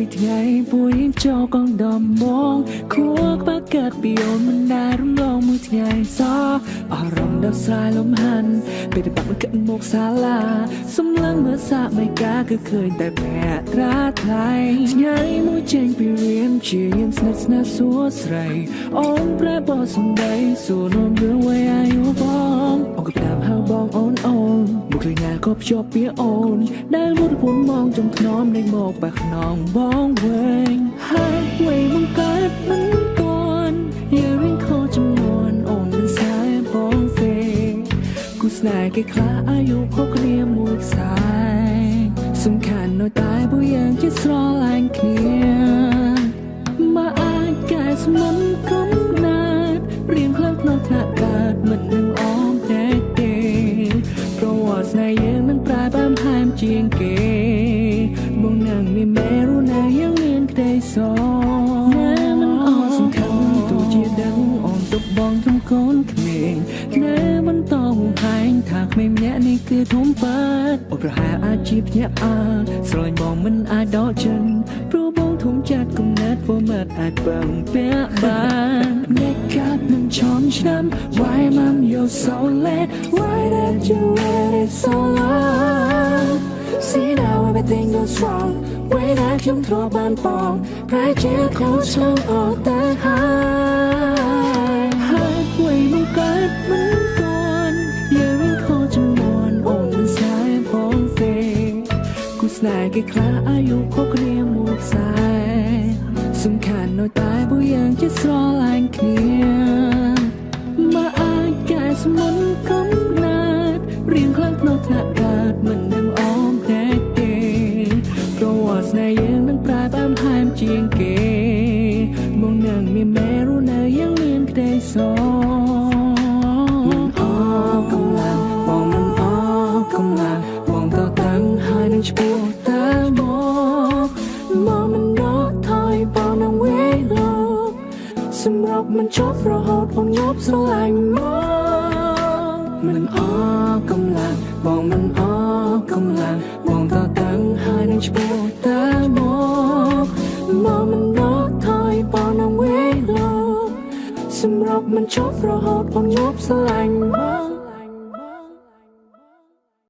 ពីថ្ងៃពួយចោកងដំបងខួរក្បាលកើតពីអូនមិនដែលរំលងមួយថ្ងៃសោះអារម្មណ៍ដល់ស្រ័យលំហាន់ពេលបាក់មិនគិតមកសាលាសម្លឹងមើលសាកមិនកាគឺឃើញតែភ័ត្រាថ្លៃថ្ងៃមួយចេញពីរៀនជាយាមស្និទ្ធស្នាលសួស្រីអូនប្រែបោះសំដីសួរនោមរឿងអ្វីអាយុបងអូនក៏តាមហៅបងអូនមកឃើញណាក៏ភ្ជាប់ពីអូនដែលមុតពួនមងចំថ្នមនៃមកបាក់ខ្នងបងវិញហើយអ្វីមកកើតមិនទាន់យើងរៀងខុសចំនួនអូនមិនស្អាតបងទេគូស្នេហ៍គេខ្លះអាយុខុសគ្នាមួយខ្សែសំខាន់នៅតែពួកយើងជាស្រឡាញ់គ្នាមកអាចកែស្មិនកំណាត់រៀងខ្លាំងក្នុងថ្នាក់កើតមិននឹងអមតែទេប្រវត្តិស្នេហ៍យើងនឹងប្រែបែបថែមជាងគេបងនឹងមានមេរុណាយើងមានក្តីសោកមិនអស់សំខាន់ទូជាដឹងអូនទុកបងtrongកូនក្មេងនៅបន្តហួងហែងថាក្មេងម្នាក់នេះគឺធំប៉ាតអូនប្រហែលអាចជាភ្ញាក់ស្រឡាញ់បងមិនអាចដកចិនព្រោះបងធំចាត់គំនិតព្រមអាចពឹងពាក់បានអ្នកកាត់មិនឈន់ឆ្នាំ Why mom you're so late Why did you wait it so long See now everything goes wrong ពេលដែលខ្ញុំធ្លាប់បានបងប្រែជាខុសឆ្លងអត់តែហើយអ្វីមកកើតមិនទាន់យើងរៀងខុសចំនួនអូនមិនស្អាតផងទេគូស្នេហ៍គេខ្លះអាយុខុសគ្នាមួយខ្សែសំខាន់នៅតែពួកយើងជាស្រឡាញ់គ្នាមកអាចកែស្មិនកំណាត់រៀងខ្លាំងក្នុងថ្នាក់កើតមិននឹងអមតែទេប្រវត្តិស្នេហ៍យើងនឹងប្រែបែបថែមជាងគេមកនឹងមានមេរុណាយើងមានក្តីសោមិនអស់កម្លាំងបងមិនអស់កម្លាំងបងទៅតាំងហើយនឹងឈ្មោះតែមកមិនដកថយបងនឹងវេលោកសម្រាប់មិនចប់រហូតបងងប់ស្រឡាញ់មកមិនអស់កម្លាំងបងមិនអស់កម្លាំងបងទៅតាំងហើយនឹងឈ្មោះតែមកមិនដកថយបងនឹងវេលោកសម្រាប់មិនចប់រហូតបងងប់ស្រឡាញ់មក